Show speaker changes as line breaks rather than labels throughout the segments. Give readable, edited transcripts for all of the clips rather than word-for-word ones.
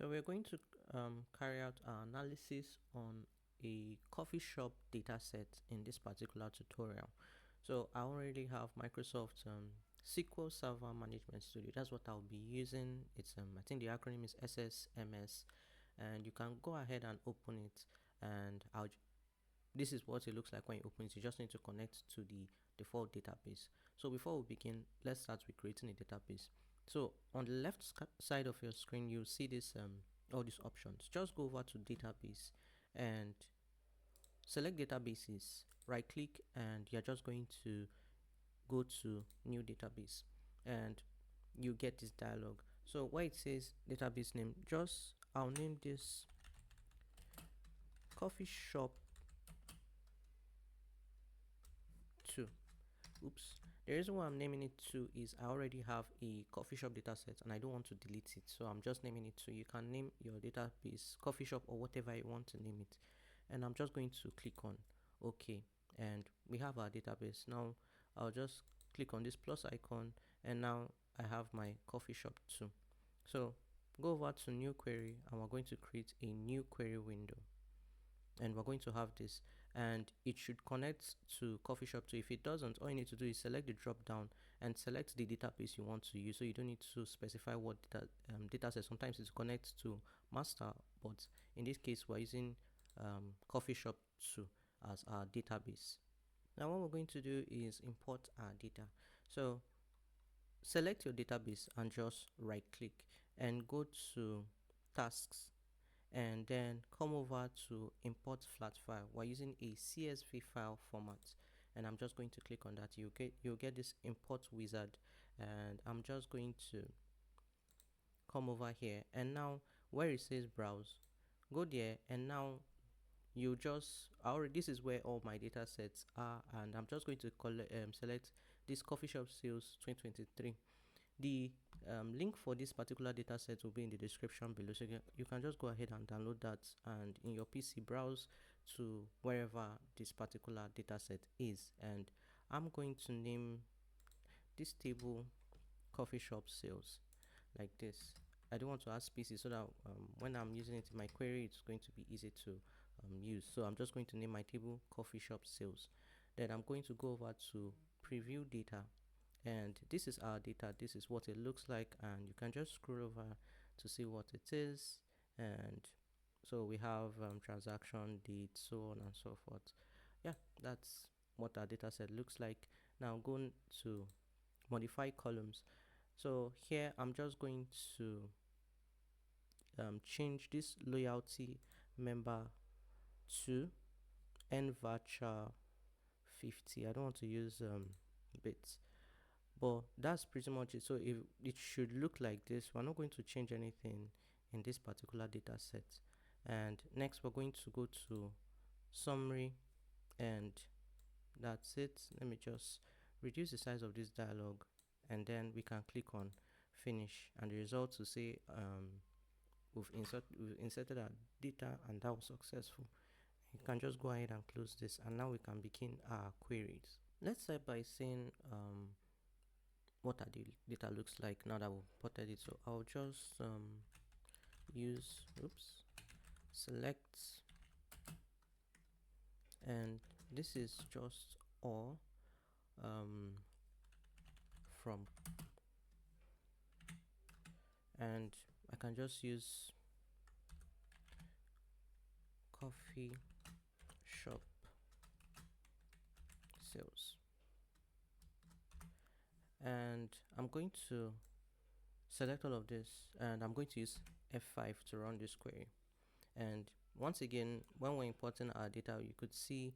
So we're going to carry out our analysis on a coffee shop data set in this particular tutorial. So I already have Microsoft SQL Server Management Studio. That's what I'll be using. It's I think the acronym is ssms, and you can go ahead and open it. And this is what it looks like when you open it. You just need to connect to the default database. So before we begin, let's start with creating a database. So on the left side of your screen, you'll see this all these options. Just go over to database and select databases, right click, and you're just going to go to new database, and you get this dialog. So where it says database name, I'll name this coffee shop 2. Oops. The reason why I'm naming it 2 is I already have a coffee shop dataset and I don't want to delete it, so I'm just naming it 2. You can name your database coffee shop or whatever you want to name it, and I'm just going to click on OK, and we have our database. Now I'll just click on this plus icon, and now I have my coffee shop 2. So go over to new query, and we're going to create a new query window, and we're going to have this, and it should connect to coffee shop 2. If it doesn't, all you need to do is select the drop down and select the database you want to use. So you don't need to specify what data set. Sometimes it connects to master, but in this case we're using coffee shop 2 as our database. Now what we're going to do is import our data. So select your database and just right click and go to tasks, and then come over to import flat file. We're using a CSV file format, and I'm just going to click on that. You'll get this import wizard, and I'm just going to come over here, and now where it says browse, go there, and now you just this is where all my data sets are, and I'm just going to select this coffee shop sales 2023. The link for this particular data set will be in the description below, so you can just go ahead and download that, and in your PC browse to wherever this particular data set is. And I'm going to name this table coffee shop sales like this. I don't want to add spaces, so that when I'm using it in my query, it's going to be easy to use. So I'm just going to name my table coffee shop sales. Then I'm going to go over to preview data, and this is our data. This is what it looks like, and you can just scroll over to see what it is. And so we have transaction date, so on and so forth. Yeah, that's what our data set looks like. Now going to modify columns. So here I'm just going to change this loyalty member to nvoucher 50. I don't want to use bits, but that's pretty much it. So if it should look like this, we're not going to change anything in this particular data set. And next we're going to go to summary, and that's it. Let me just reduce the size of this dialog, and then we can click on finish, and the results will say we've inserted our data, and that was successful. You can just go ahead and close this, and now we can begin our queries. Let's start by saying what our data looks like now that we've imported it. So I'll just use select, and this is just all from, and I can just use coffee shop sales, and I'm going to select all of this, and I'm going to use F5 to run this query. And once again, when we're importing our data, you could see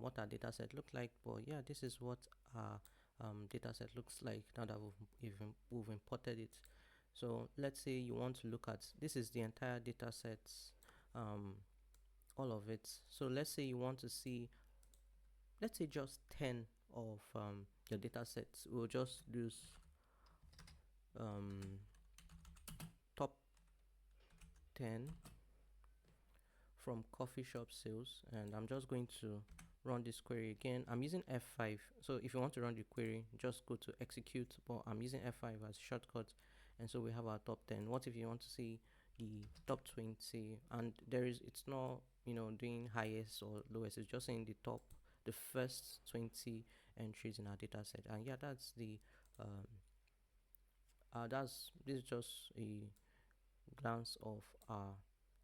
what our data set looked like. But yeah, this is what our data set looks like now that we've imported it. So let's say you want to look at, this is the entire data set, all of it. So let's say you want to see, let's say just 10 of your data sets. We'll just use top 10 from coffee shop sales, and I'm just going to run this query again. I'm using F5, so if you want to run the query, just go to execute, but I'm using F5 as a shortcut. And so we have our top 10. What if you want to see the top 20, and it's not, doing highest or lowest. It's just saying the first 20 entries in our data set. And yeah, that's um this is just a glance of our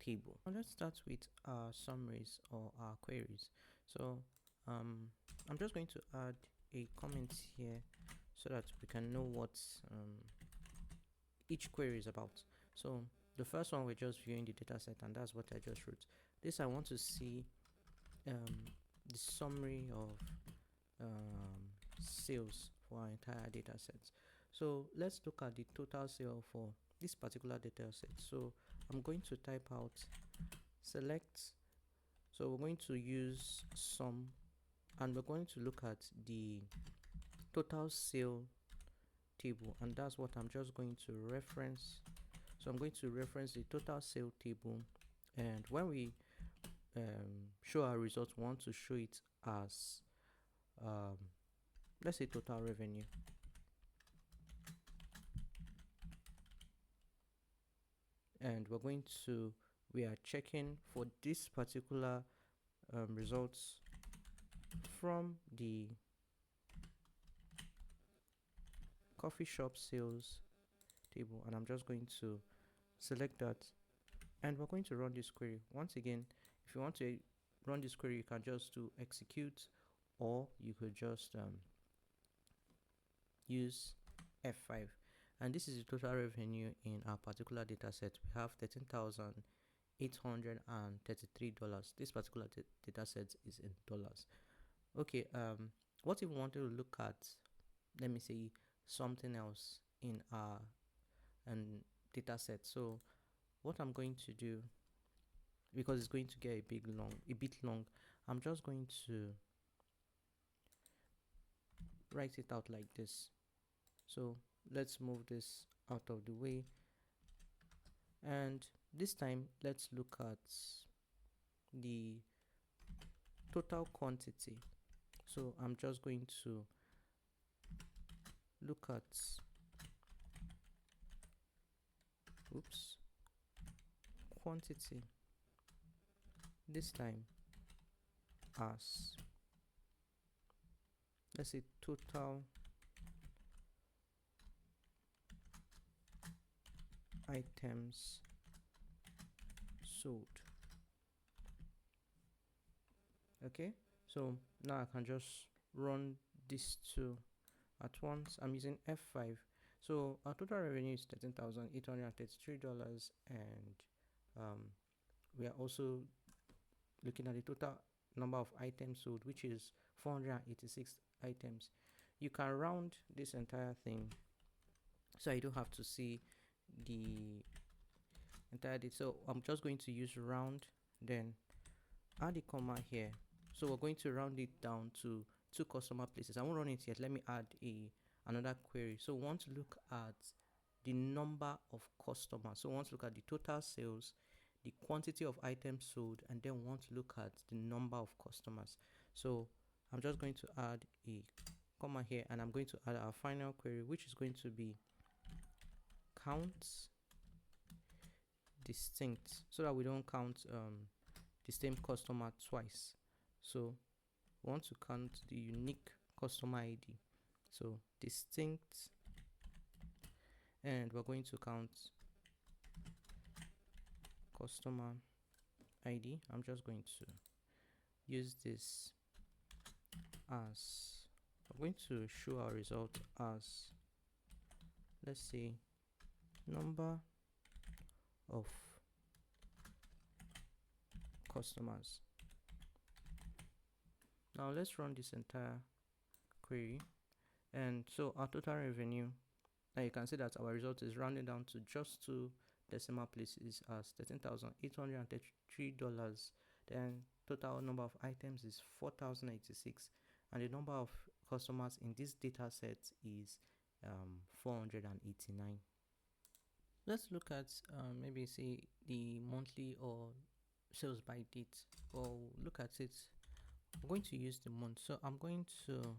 table. Now let's start with our summaries or our queries. So I'm just going to add a comment here so that we can know what each query is about. So the first one, we're just viewing the data set, and that's what I just wrote. This, I want to see the summary of sales for our entire data set. So let's look at the total sale for this particular data set. So I'm going to type out select. So we're going to use sum, and we're going to look at the total sale table, and that's what I'm just going to reference. So I'm going to reference the total sale table, and when we show our results, we want to show it as let's say total revenue. And we are checking for this particular results from the coffee shop sales table, and I'm just going to select that, and we're going to run this query. Once again, if you want to run this query, you can just do execute, or you could just use F5. And this is the total revenue in our particular data set. We have $13,833. This particular data set is in dollars. Okay, what if we wanted to look at, let me say, something else in our data set? So what I'm going to do, because it's going to get a bit long, I'm just going to write it out like this. So let's move this out of the way, and this time let's look at the total quantity. So I'm just going to look at quantity, this time as, let's say, total items sold. Okay, so now I can just run these two at once. I'm using F5. So our total revenue is $13,833, and we are also looking at the total number of items sold, which is 486 items. You can round this entire thing so you don't have to see the entire data. So I'm just going to use round, then add a comma here. So we're going to round it down to 2 customer places. I won't run it yet. Let me add another query. So we want to look at the number of customers. So we want to look at the total sales, the quantity of items sold, and then we want to look at the number of customers. So I'm just going to add a comma here, and I'm going to add our final query, which is going to be count distinct, so that we don't count the same customer twice. So we want to count the unique customer ID. So distinct, and we're going to count customer ID. I'm just going to use this as, I'm going to show our result as, let's say, number of customers. Now let's run this entire query, and so our total revenue, now you can see that our result is rounded down to just 2 decimal places as $13,833. Then total number of items is 4,086, and the number of customers in this data set is 489. Let's look at maybe say the monthly or sales by date, or look at it. I'm going to use the month. So I'm going to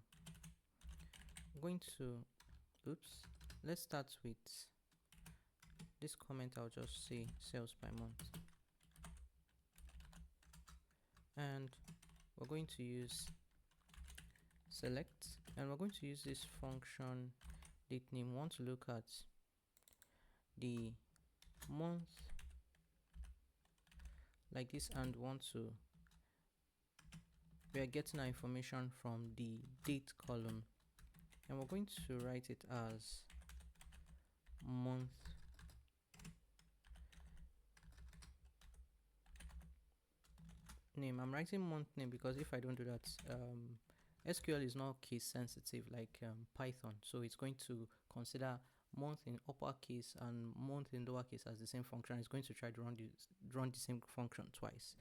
let's start with this comment I'll just say sales by month, and we're going to use select, and we're going to use this function date name. We want to look at the month like this, and we are getting our information from the date column, and we're going to write it as month name. I'm writing month name because if I don't do that, SQL is not case sensitive like Python, so it's going to consider month in uppercase and month in lowercase as the same function. It's going to try to run the same function twice.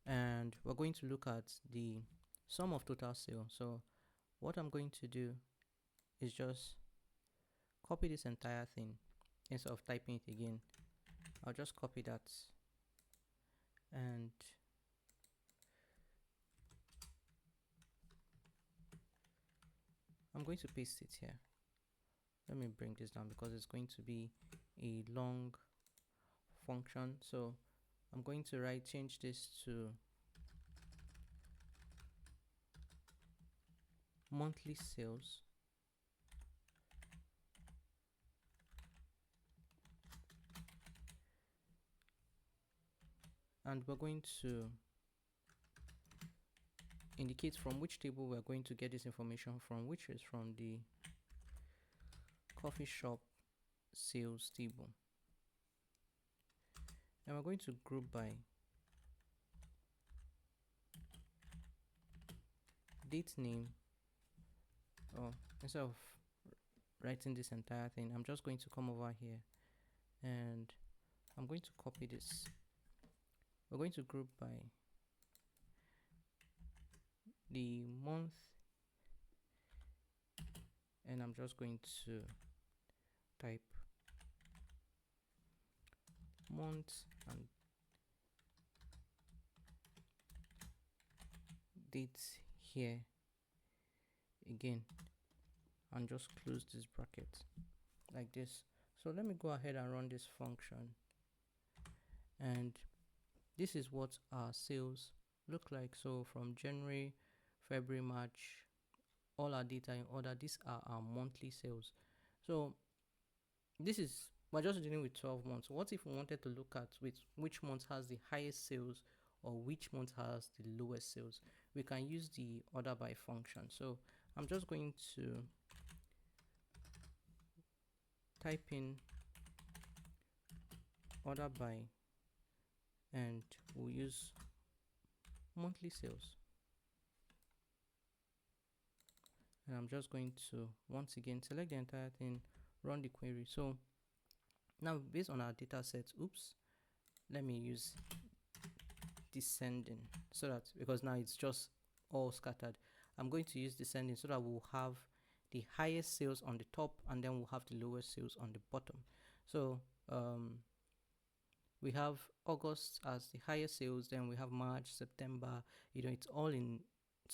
And we're going to look at the sum of total sale. So what I'm going to do is just copy this entire thing. Instead of typing it again, I'll just copy that, and I'm going to paste it here. Let me bring this down because it's going to be a long function. So I'm going to change this to monthly sales, and we're going to indicate from which table we're going to get this information from, which is from the coffee shop sales table. And we're going to group by date name. Or instead of writing this entire thing, I'm just going to come over here and I'm going to copy this. We're going to group by the month, and I'm just going to type month and dates here again, and just close this bracket like this. So let me go ahead and run this function, and this is what our sales look like. So from January, February, March, all our data in order. These are our monthly sales. So we're just dealing with 12 months. What if we wanted to look at which month has the highest sales or which month has the lowest sales? We can use the order by function. So I'm just going to type in order by, and we'll use monthly sales. And I'm just going to once again select the entire thing, run the query. So now based on our data set, let me use descending, so that because now it's just all scattered, I'm going to use descending so that we'll have the highest sales on the top and then we'll have the lowest sales on the bottom. So we have August as the highest sales, then we have March, September, it's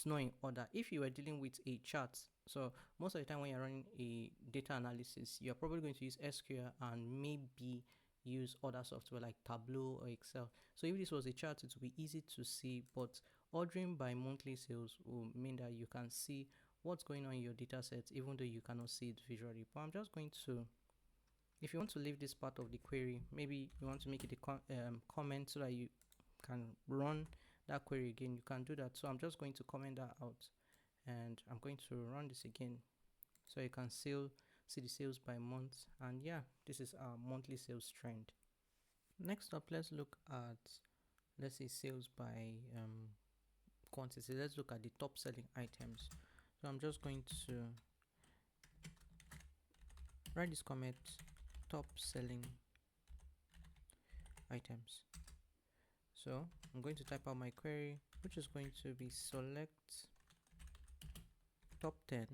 not in order. If you were dealing with a chart, so most of the time when you're running a data analysis, you're probably going to use SQL and maybe use other software like Tableau or Excel. So if this was a chart, it would be easy to see, but ordering by monthly sales will mean that you can see what's going on in your data set even though you cannot see it visually. But I'm just going to, if you want to leave this part of the query, maybe you want to make it a comment so that you can run that query again, you can do that. So I'm just going to comment that out, and I'm going to run this again so you can see the sales by month. And yeah, this is our monthly sales trend. Next up, let's look at, let's say, sales by quantity. Let's look at the top selling items. So I'm just going to write this comment, top selling items. So I'm going to type out my query, which is going to be select top 10,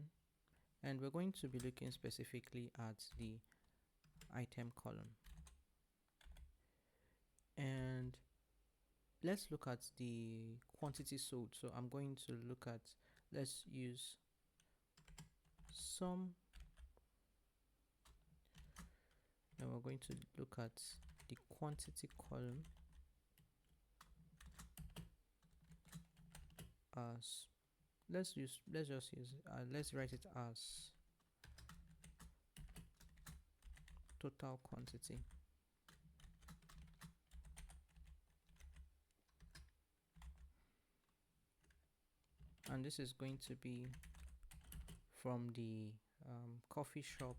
and we're going to be looking specifically at the item column. And let's look at the quantity sold. So I'm going to look at, let's use sum Then we're going to look at the quantity column as, let's write it as total quantity. And this is going to be from the coffee shop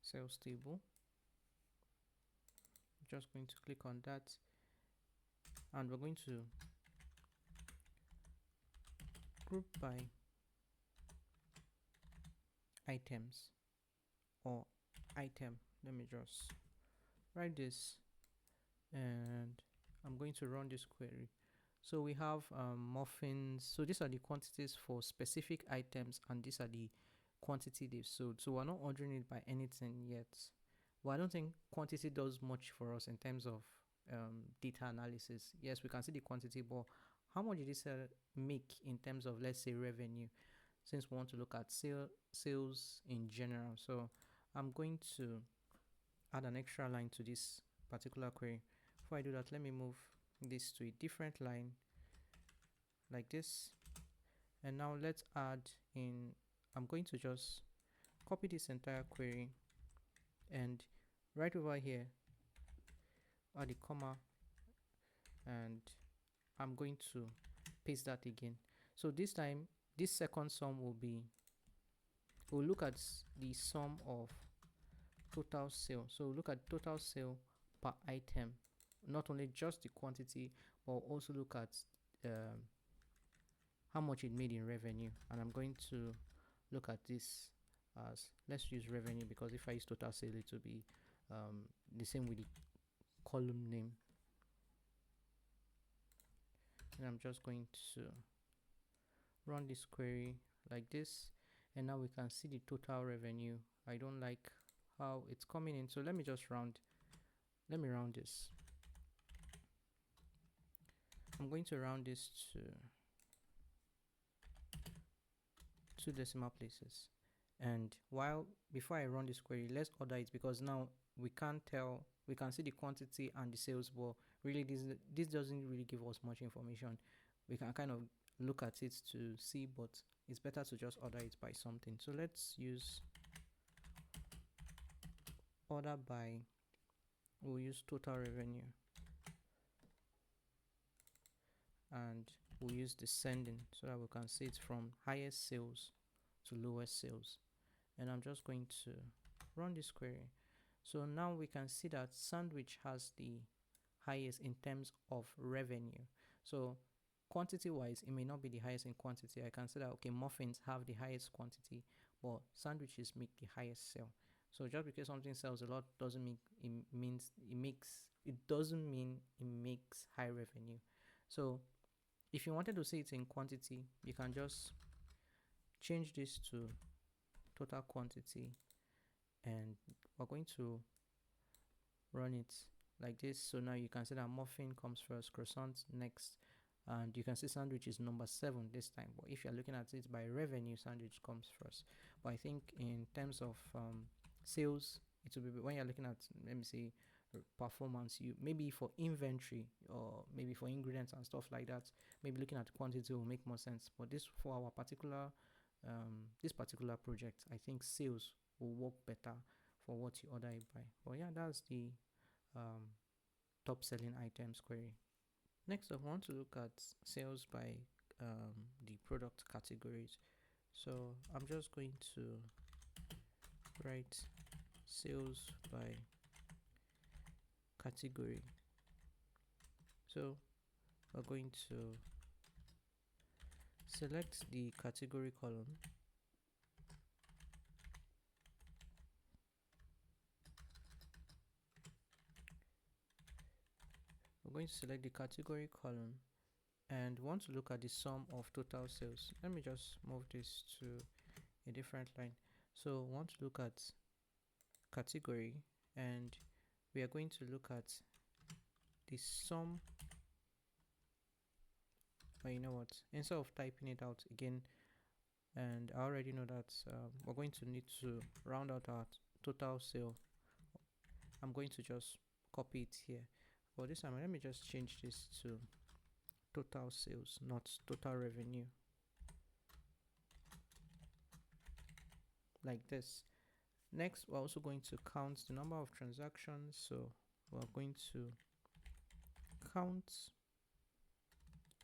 sales table. Just going to click on that, and we're going to group by items or item. Let me just write this, and I'm going to run this query. So we have muffins. So these are the quantities for specific items, and these are the quantity they've sold. So we're not ordering it by anything yet. Well, I don't think quantity does much for us in terms of data analysis. Yes, we can see the quantity, but how much did this make in terms of, let's say, revenue, since we want to look at sales in general? So I'm going to add an extra line to this particular query. Before I do that, let me move this to a different line like this. And now let's add in, I'm going to just copy this entire query, and right over here add a comma, and I'm going to paste that again. So this time, this second sum will be, we'll look at the sum of total sale. So look at total sale per item, not only just the quantity, but also look at how much it made in revenue. And I'm going to look at this as, let's use revenue, because if I use total sale, it will be the same with the column name. And I'm just going to run this query like this, and now we can see the total revenue. I don't like how it's coming in, so let me round this. I'm going to round this to 2 decimal places. And before I run this query, let's order it, because now we can't tell, we can see the quantity and the sales, but really this doesn't really give us much information. We can kind of look at it to see, but it's better to just order it by something. So let's use order by, we'll use total revenue, and we'll use descending so that we can see it from highest sales to lowest sales. And I'm just going to run this query. So now we can see that sandwich has the highest in terms of revenue. So quantity wise, it may not be the highest in quantity. I can say that, okay, muffins have the highest quantity, but sandwiches make the highest sale. So just because something sells a lot doesn't mean it doesn't mean it makes high revenue. So if you wanted to see it in quantity, you can just change this to total quantity, and we're going to run it like this. So now you can see that muffin comes first, croissant next, and you can see sandwich is number 7 this time. But if you're looking at it by revenue, sandwich comes first. But I think in terms of sales, it will be, when you're looking at, let me say, performance, you maybe for inventory or maybe for ingredients and stuff like that, maybe looking at quantity will make more sense. But this, for our particular this particular project, I think sales will work better for what you order it by. But yeah, that's the top selling items query. Next up, I want to look at sales by the product categories. So I'm just going to write sales by category. So we're going to select the category column, we're going to select the category column and want to look at the sum of total sales. Let me just move this to a different line. So want to look at category, and we are going to look at the sum. But you know what, instead of typing it out again, and I already know that we're going to need to round out our total sale I'm going to just copy it here. For this time, let me just change this to total sales, not total revenue, like this. Next, we're also going to count the number of transactions. So we're going to count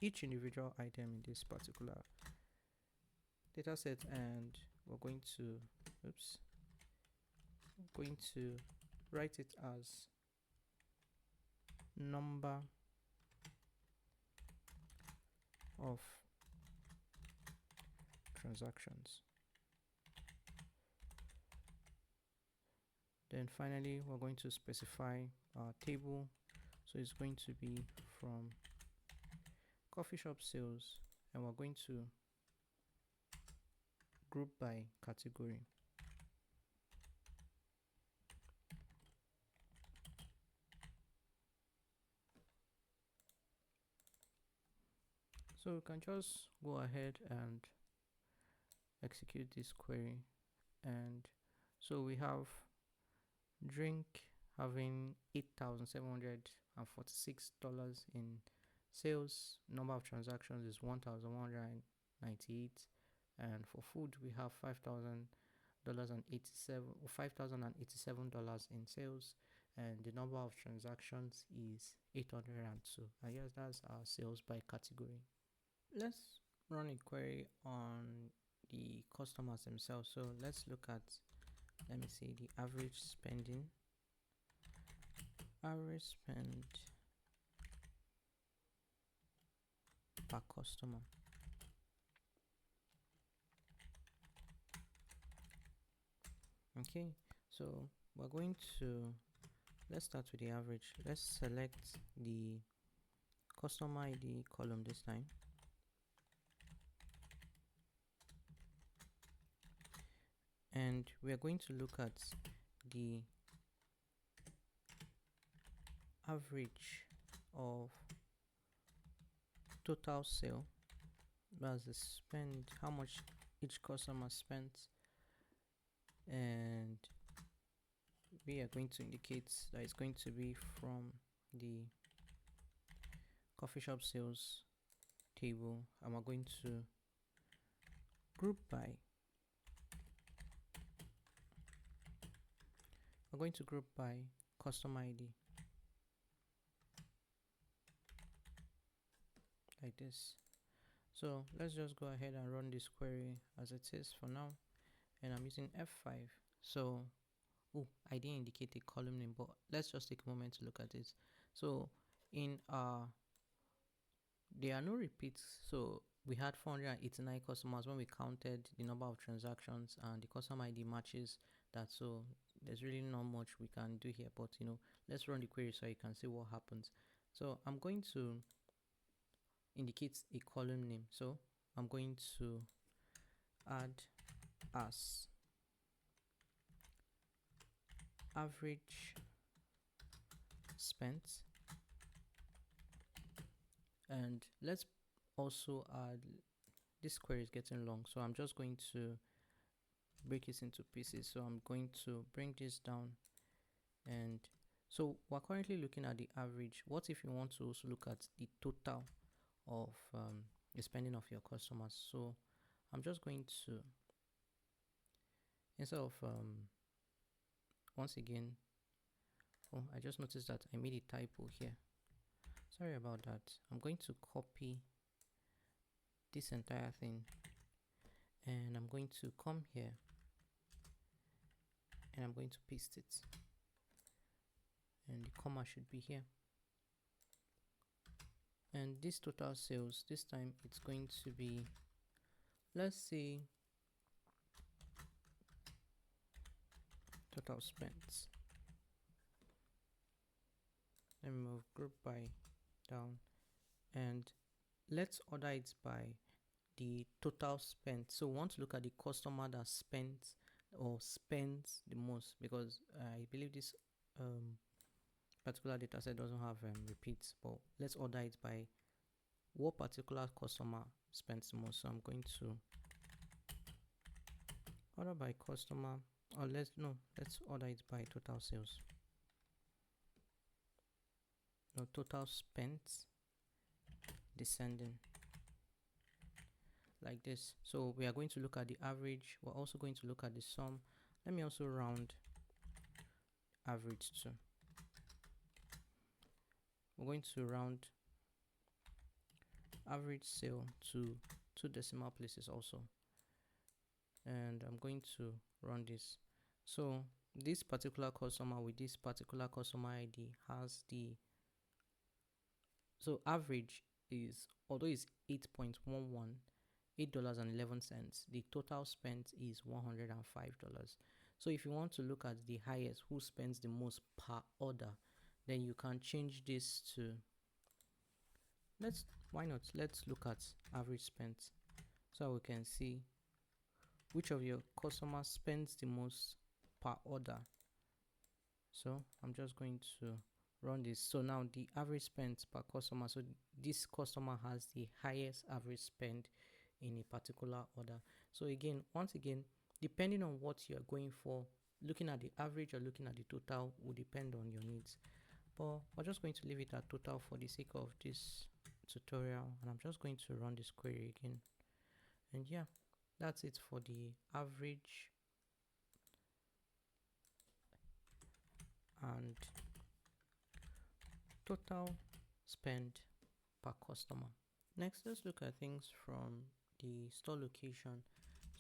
each individual item in this particular data set, and we're going to write it as number of transactions. Then finally, we're going to specify our table. So it's going to be from coffee shop sales, and we're going to group by category. So we can just go ahead and execute this query. And so we have drink having $8,746 in sales. Number of transactions is 1,198, and for food we have $5,087 in sales, and the number of transactions is 802. I guess that's our sales by category. Let's run a query on the customers themselves. So let's look at, let me see, the average spend per customer. Okay, so we're going to, let's start with the average. Let's select the customer ID column this time. And we are going to look at the average of total sale, that's the spend, how much each customer spent, and we are going to indicate that it's going to be from the coffee shop sales table, and we're going to group by. We're going to group by customer ID, like this. So let's just go ahead and run this query as it is for now, and I'm using F5. So I didn't indicate a column name, but let's just take a moment to look at it. So in there are no repeats, so we had 489 customers when we counted the number of transactions, and the customer ID matches that. So there's really not much we can do here, but let's run the query so you can see what happens. So I'm going to indicate a column name. So I'm going to add as average spent, and let's also add, this query is getting long, so I'm just going to break it into pieces. So I'm going to bring this down, and so we're currently looking at the average. What if you want to also look at the total of the spending of your customers? So I'm just going to, instead of once again, I just noticed that I made a typo here, sorry about that. I'm going to copy this entire thing, and I'm going to come here, and I'm going to paste it, and the comma should be here. And this total sales, this time it's going to be, let's say, total spent. Let me move group by down, and let's order it by the total spent. So we want to look at the customer that spent or spends the most, because I believe this particular data set doesn't have repeats, but let's order it by what particular customer spends the most. So I'm going to order by customer, or let's order it by total sales. no, total spent descending like this. So we are going to look at the average. We're also going to look at the sum. Let me also round average too. We're going to round average sale to 2 decimal places also, and I'm going to run this. So this particular customer with this particular customer ID has the, so average is, although it's 8.11, $8.11, the total spent is $105. So if you want to look at the highest, who spends the most per order, then you can change this to, let's look at average spent, so we can see which of your customers spends the most per order. So I'm just going to run this. So now the average spend per customer, so this customer has the highest average spend in a particular order. So again, once again, depending on what you're going for, looking at the average or looking at the total will depend on your needs. But we're just going to leave it at total for the sake of this tutorial, and I'm just going to run this query again. And yeah, that's it for the average and total spend per customer. Next, let's look at things from the store location.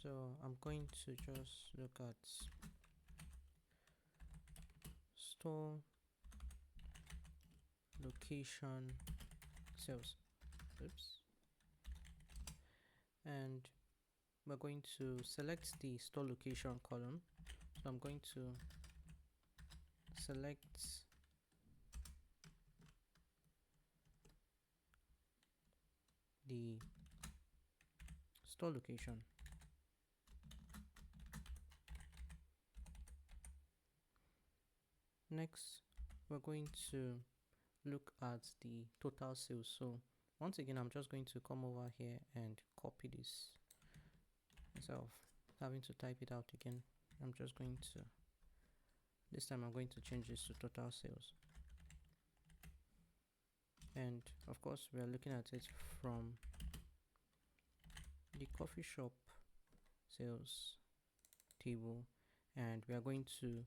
So I'm going to just look at store location sales. Oops. And we're going to select the store location column. So I'm going to select the store location. Next, we're going to look at the total sales. So once again, I'm just going to come over here and copy this instead of having to type it out again. I'm just going to, this time I'm going to change this to total sales. And of course, we are looking at it from the coffee shop sales table, and we are going to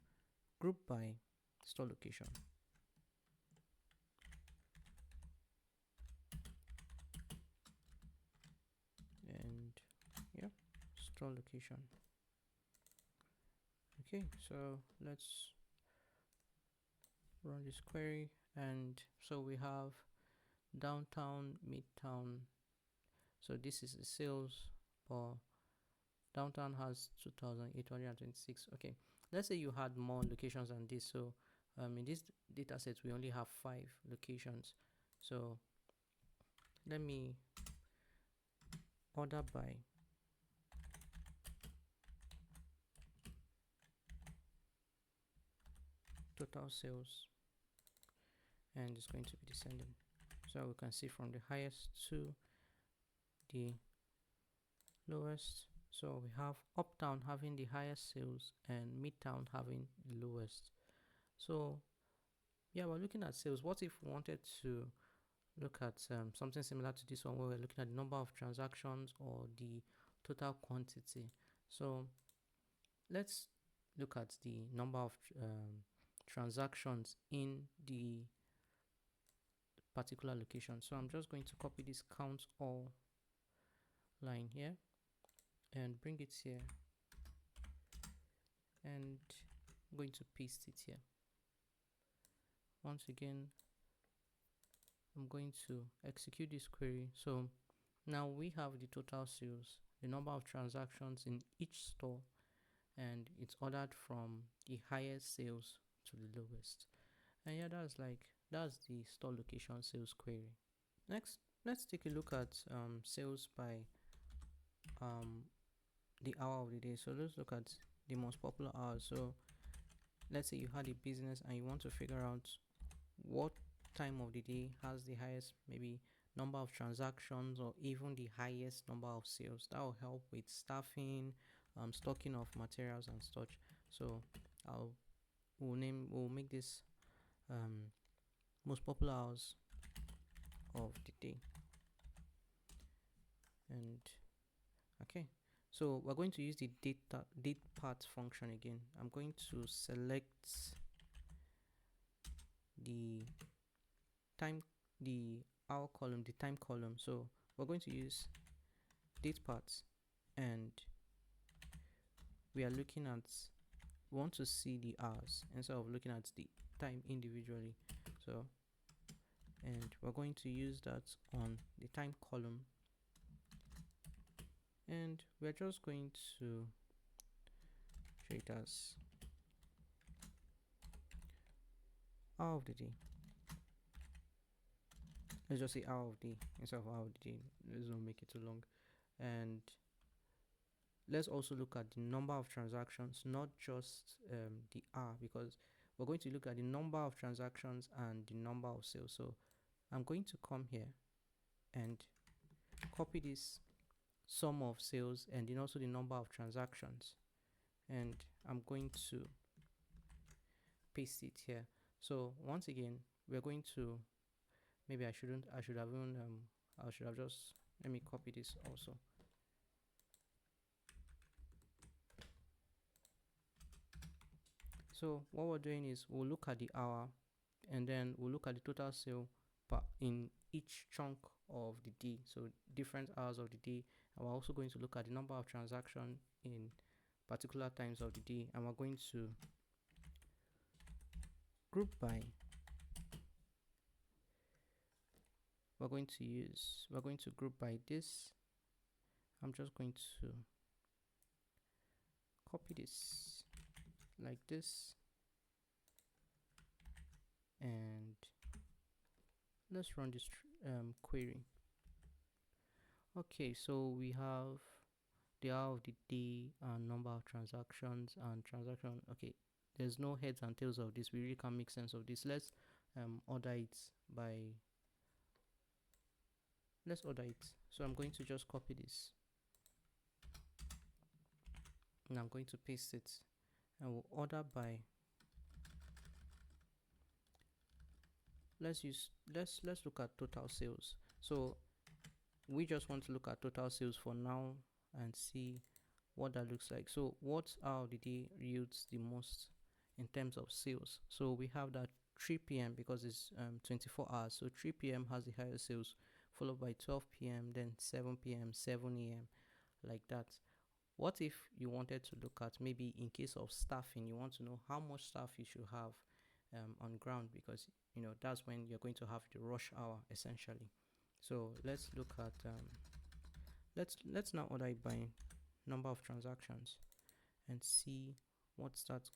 group by store location. And yeah, store location. Okay, so let's run this query. And so we have downtown, midtown. So this is the sales for downtown has 2,826. Okay, let's say you had more locations than this. So in this data set we only have 5 locations. So let me order by total sales, and it's going to be descending. So we can see from the highest to the lowest. So we have uptown having the highest sales and midtown having the lowest. So yeah, we're looking at sales. What if we wanted to look at something similar to this one, where we're looking at the number of transactions or the total quantity? So let's look at the number of transactions in the particular location. So I'm just going to copy this count all line here and bring it here, and I'm going to paste it here. Once again, I'm going to execute this query. So now we have the total sales, the number of transactions in each store, and it's ordered from the highest sales to the lowest. And yeah, that's the store location sales query. Next, let's take a look at sales by the hour of the day. So let's look at the most popular hours. So let's say you had a business and you want to figure out what time of the day has the highest maybe number of transactions or even the highest number of sales. That will help with staffing, stocking of materials and such. So we'll make this most popular hours of the day. And okay, so we're going to use the date part function again. I'm going to select the time, the hour column, the time column. So we're going to use date parts, and we are looking at, we want to see the hours instead of looking at the time individually. So, and we're going to use that on the time column, and we're just going to treat as hour of the day. Let's just say hour of the day instead of hour of the day. Let's not make it too long. And let's also look at the number of transactions, not just the hour, because we're going to look at the number of transactions and the number of sales. So I'm going to come here and copy this sum of sales and then also the number of transactions, and I'm going to paste it here. So once again, we're going to, maybe I should have even I should have just, let me copy this also. So what we're doing is we'll look at the hour, and then we'll look at the total sale in each chunk of the day, so different hours of the day. And we're also going to look at the number of transactions in particular times of the day, and we're going to group by, we're going to group by this. I'm just going to copy this like this, and let's run this query. Okay, so we have the hour of the day and number of transactions and transaction. Okay, there's no heads and tails of this. We really can't make sense of this. Let's order it by, let's order it. So I'm going to just copy this, and I'm going to paste it, and we'll order by, let's look at total sales. So we just want to look at total sales for now and see what that looks like. So what hour of the day yields the most in terms of sales? So we have that 3 p.m. because it's 24 hours. So 3 p.m. has the highest sales, followed by 12 p.m., then 7 p.m., 7 a.m., like that. What if you wanted to look at, maybe in case of staffing, you want to know how much staff you should have on ground, because you know that's when you're going to have the rush hour essentially. So let's look at let's now order it by number of transactions and see what that's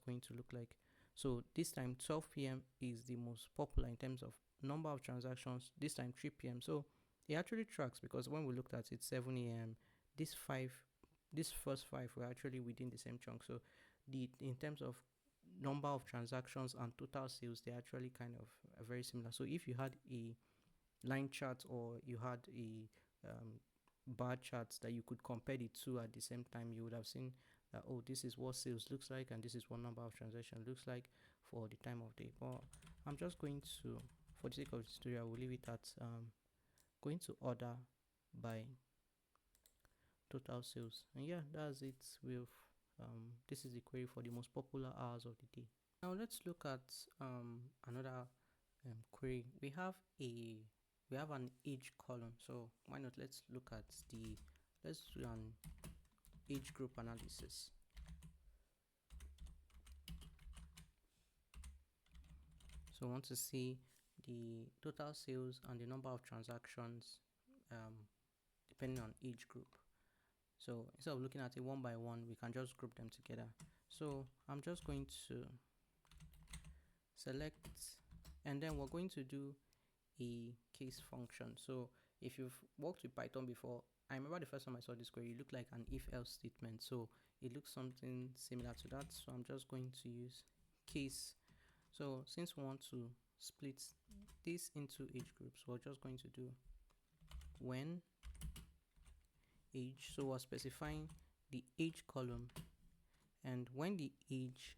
going to look like. So this time 12 p.m. is the most popular in terms of number of transactions. This time 3 p.m. So it actually tracks, because when we looked at it 7 a.m., this first five were actually within the same chunk. So in terms of number of transactions and total sales, they're actually kind of very similar. So if you had a line chart, or you had a bar charts that you could compare the two at the same time, you would have seen that, oh, this is what sales looks like and this is what number of transactions looks like for the time of day. But I'm just going to, for the sake of this tutorial, I will leave it at going to order by total sales. And yeah, that's it with this is the query for the most popular hours of the day. Now let's look at another query. We have an age column, so why not, let's look at let's do an age group analysis. So I want to see the total sales and the number of transactions depending on age group. So instead of looking at it one by one, we can just group them together. So I'm just going to select, and then we're going to do a case function. So if you've worked with Python before, I remember the first time I saw this query, it looked like an if-else statement. So it looks something similar to that. So I'm just going to use case. So since we want to split this into age groups, we're just going to do when age. So we're specifying the age column, and when the age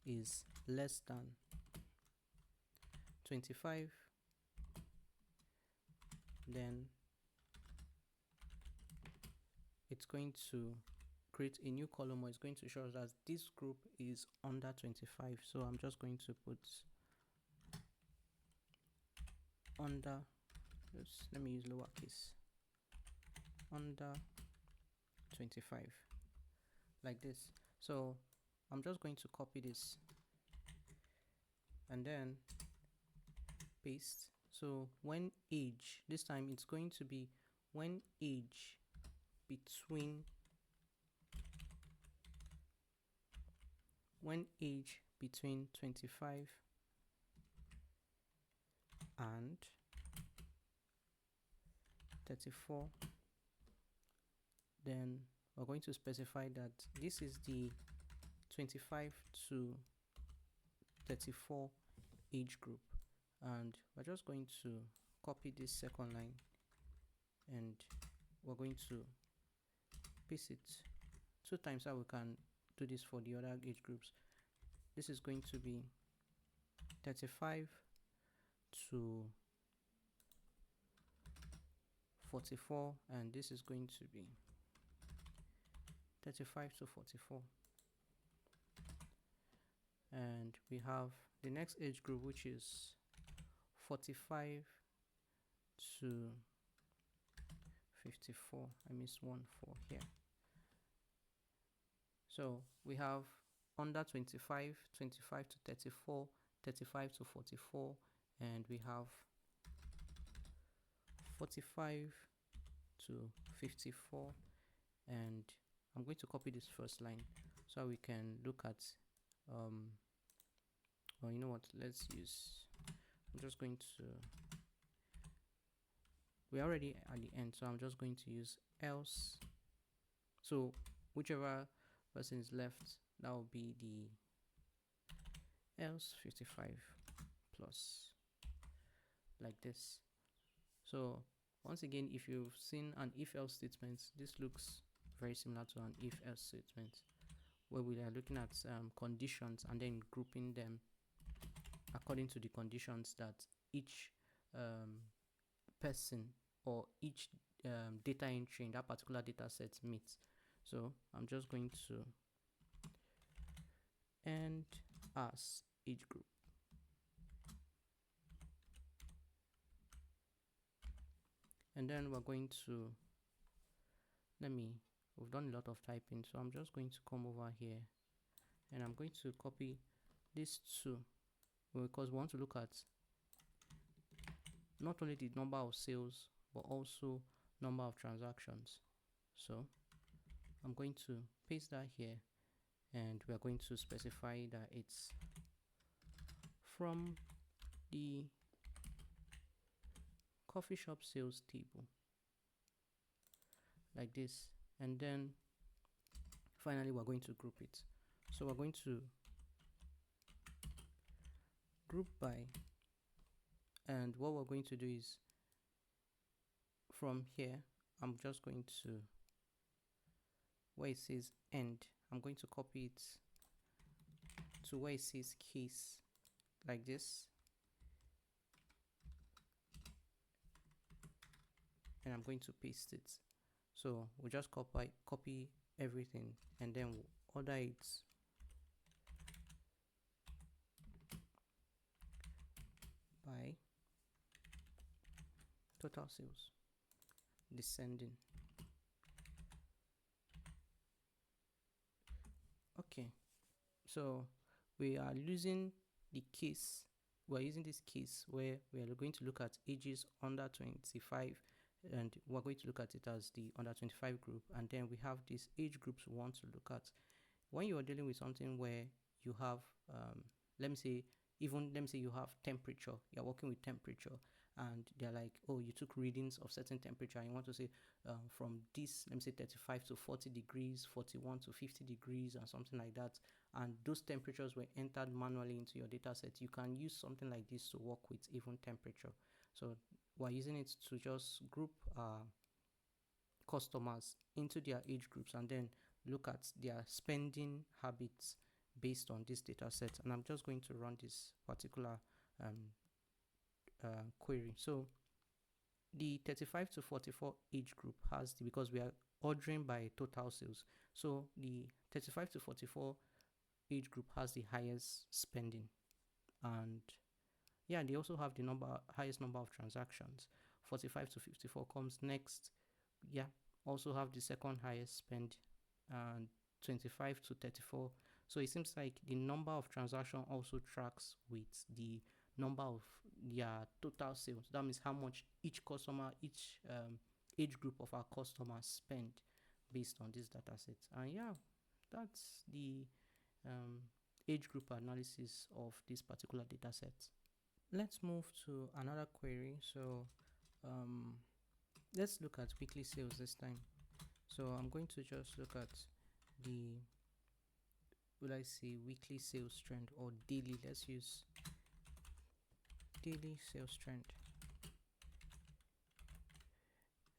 is less than 25, then it's going to create a new column, or it's going to show us that this group is under 25. So I'm just going to put under, let me use lowercase, under 25, like this. So I'm just going to copy this and then paste. So when age, this time it's going to be when age between 25 and 34, then we're going to specify that this is the 25 to 34 age group, and we're just going to copy this second line and we're going to paste it 2 times so we can do this for the other age groups. This is going to be 35 to 44, and this is going to be 35 to 44. And we have the next age group, which is 45 to 54. I missed one for here. So we have under 25, 25 to 34, 35 to 44, and we have 45 to 54. And I'm going to copy this first line so we can look at well, you know what, let's use, I'm just going to, we're already at the end, so I'm just going to use else. So whichever person is left, that will be the else 55 plus, like this. So once again, if you've seen an if else statement, this looks very similar to an if else statement, where we are looking at conditions and then grouping them according to the conditions that each person or each data entry in that particular data set meets. So I'm just going to end as age group. And then we're going to, we've done a lot of typing, so I'm just going to come over here and I'm going to copy these two, because we want to look at not only the number of sales but also number of transactions. So I'm going to paste that here, and we are going to specify that it's from the coffee shop sales table, like this. And then finally we're going to group it. So we're going to group by, and what we're going to do is from here, I'm just going to, where it says end, I'm going to copy it to where it says case, like this, and I'm going to paste it. So we just copy everything and then order it by total sales, descending. Okay, so we are using the case, we're using this case where we are going to look at ages under 25, and we're going to look at it as the under 25 group, and then we have these age groups we want to look at. When you are dealing with something where you have let me say you have temperature, you're working with temperature, and they're like, oh, you took readings of certain temperature and you want to say from this, let me say 35 to 40 degrees, 41 to 50 degrees and something like that, and those temperatures were entered manually into your data set, you can use something like this to work with even temperature. So we're using it to just group customers into their age groups and then look at their spending habits based on this data set. And I'm just going to run this particular query. So the 35 to 44 age group has because we are ordering by total sales. So the 35 to 44 age group has the highest spending, and yeah, they also have the highest number of transactions. 45 to 54 comes next. Yeah, also have the second highest spend, and 25 to 34. So it seems like the number of transaction also tracks with the number of their total sales. That means how much each customer, each age group of our customers spend based on this data set. And yeah, that's the age group analysis of this particular data set. Let's move to another query. So let's look at weekly sales this time. So I'm going to just look at the, will I say, weekly sales trend or daily. Let's use daily sales trend,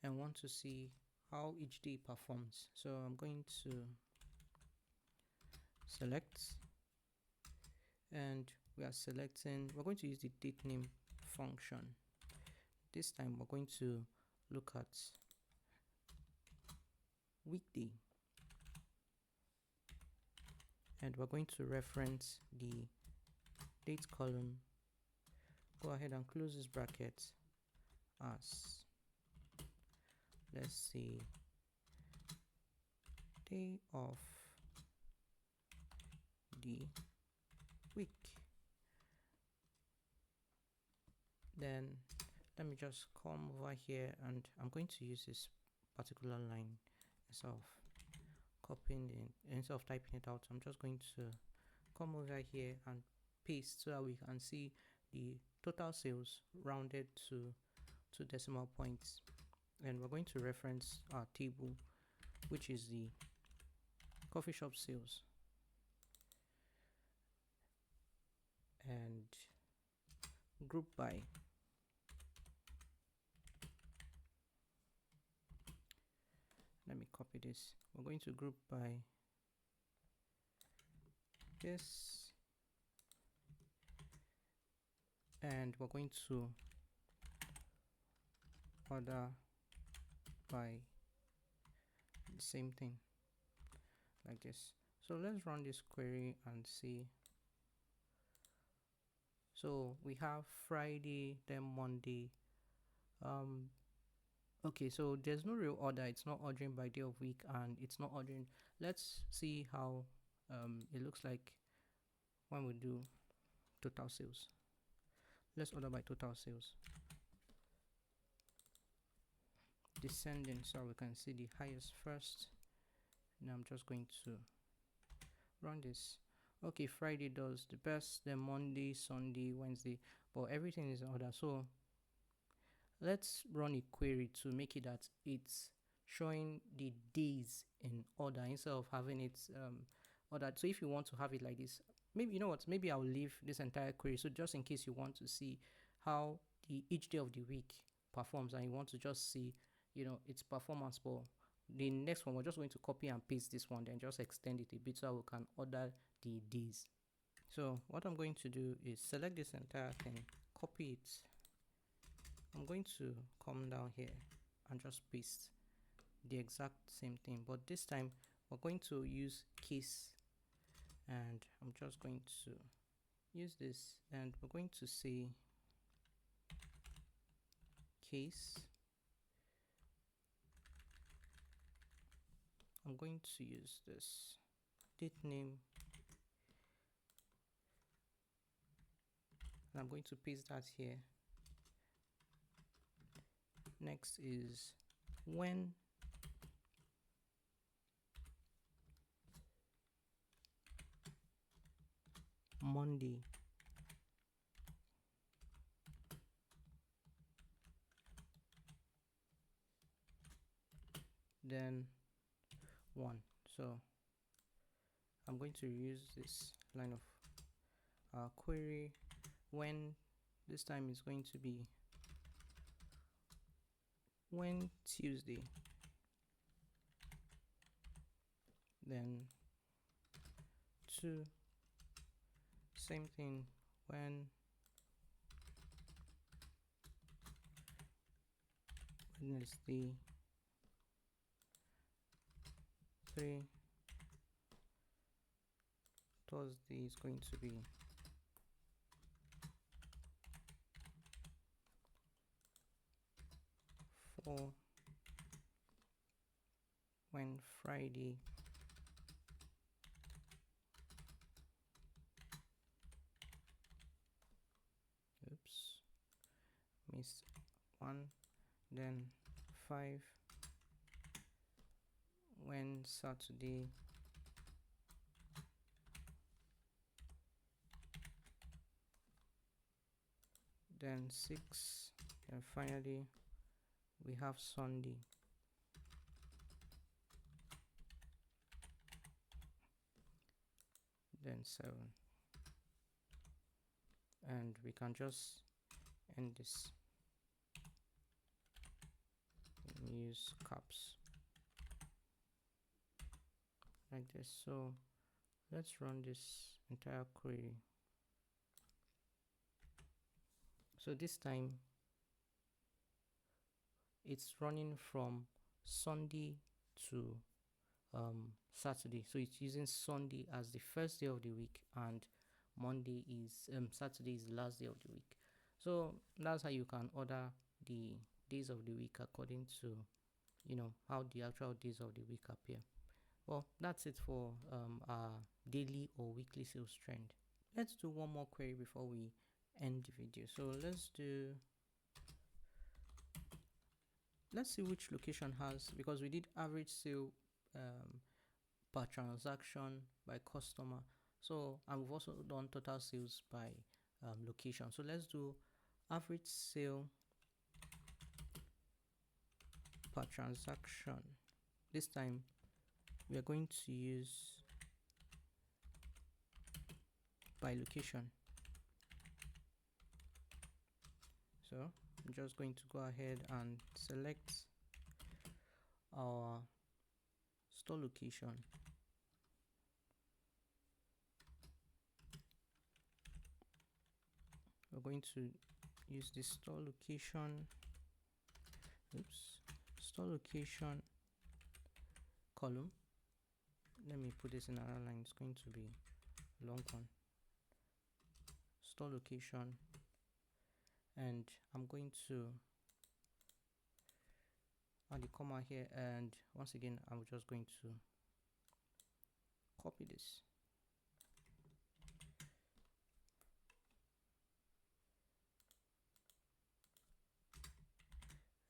and want to see how each day performs. So I'm going to select, and we're going to use the date name function. This time we're going to look at weekday, and we're going to reference the date column. Go ahead and close this bracket as, let's see, day of the week. Then let me just come over here, and I'm going to use this particular line instead of copying it, instead of typing it out. I'm just going to come over here and paste so that we can see the total sales rounded to 2 decimal points. And we're going to reference our table, which is the coffee shop sales, and group by. Let me copy this. We're going to group by this, and we're going to order by the same thing, like this. So let's run this query and see. So we have Friday, then Monday. Okay, so there's no real order. It's not ordering by day of week, and it's not ordering. Let's see how it looks like when we do total sales. Let's order by total sales, descending, so we can see the highest first. Now I'm just going to run this. Okay, Friday does the best, then Monday, Sunday, Wednesday, but everything is in order. So let's run a query to make it that it's showing the days in order instead of having it ordered. So if you want to have it like this, maybe, you know what, maybe I'll leave this entire query, so just in case you want to see how each day of the week performs, and you want to just see, you know, its performance. For the next one, we're just going to copy and paste this one, then just extend it a bit so we can order the days. So what I'm going to do is select this entire thing, copy it. I'm going to come down here and just paste the exact same thing, but this time we're going to use case, and I'm just going to use this, and we're going to say case. I'm going to use this date name, and I'm going to paste that here. Next is when Monday then 1. So I'm going to use this line of query. When this time is going to be when Tuesday, then 2, same thing, when Wednesday 3, Thursday is going to be 4, when Friday missed 1, then 5 when Saturday then 6, and finally we have Sunday. Then 7, and we can just end this and use caps like this. So let's run this entire query. So this time it's running from Sunday to Saturday, so it's using Sunday as the first day of the week, and Monday is Saturday is the last day of the week. So that's how you can order the days of the week according to how the actual days of the week appear. Well, that's it for our daily or weekly sales trend. Let's do one more query before we end the video. So let's see which location has, because we did average sale per transaction by customer, so, and we've also done total sales by location. So let's do average sale per transaction. This time we are going to use by location. So I'm just going to go ahead and select our store location. We're going to use the store location column. Let me put this in another line. It's going to be a long one. Store location, and I'm going to add a comma here, and once again I'm just going to copy this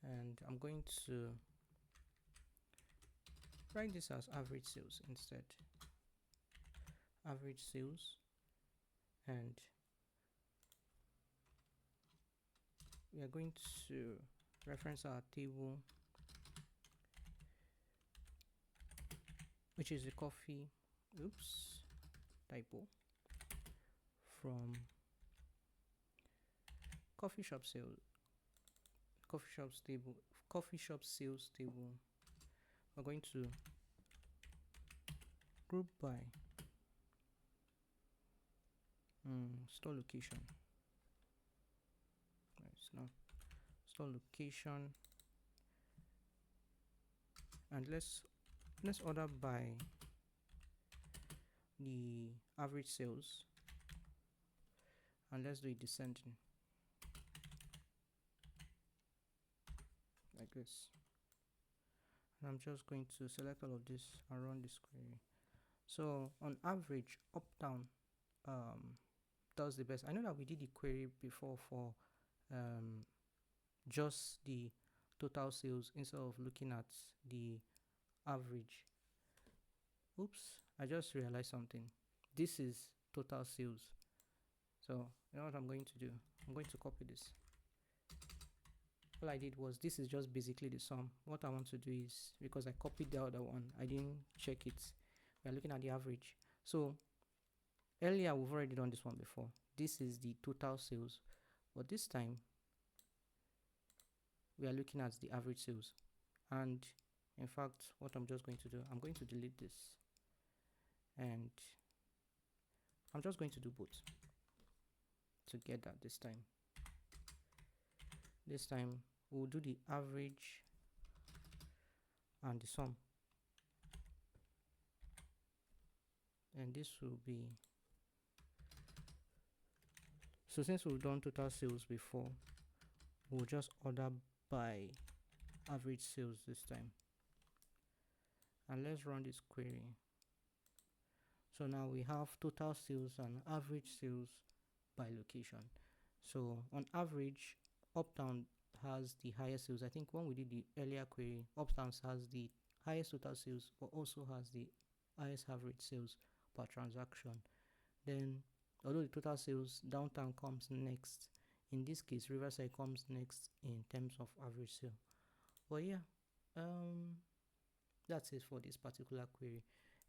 and I'm going to write this as average sales instead. Average sales, and we are going to reference our table, which is a coffee typo from coffee shop sales table. We're going to group by store location. It's not store location, and let's order by the average sales, and let's do it descending like this. And I'm just going to select all of this and run this query. So on average, up down does the best. I know that we did the query before for just the total sales instead of looking at the average. I just realized something. This is total sales. So you know what I'm going to do? I'm going to copy this. All I did was, this is just basically the sum. What I want to do is, because I copied the other one, I didn't check it. We're looking at the average. So earlier we've already done this one before. This is the total sales, but this time we are looking at the average sales. And in fact, what I'm just going to do, I'm going to delete this, and I'm just going to do both together this time. we'll do the average and the sum, and this will be, so since we've done total sales before, we'll just order by average sales this time, and let's run this query. So now we have total sales and average sales by location. So on average, Uptown has the highest sales. I think when we did the earlier query, Uptown has the highest total sales, but also has the highest average sales per transaction. Then, although the total sales, Downtown comes next. In this case, Riverside comes next in terms of average sale. But yeah, that's it for this particular query.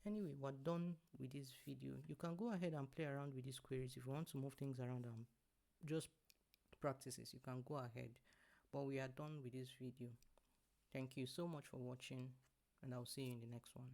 Anyway, we're done with this video. You can go ahead and play around with these queries. If you want to move things around and just practices, you can go ahead. But we are done with this video. Thank you so much for watching, and I'll see you in the next one.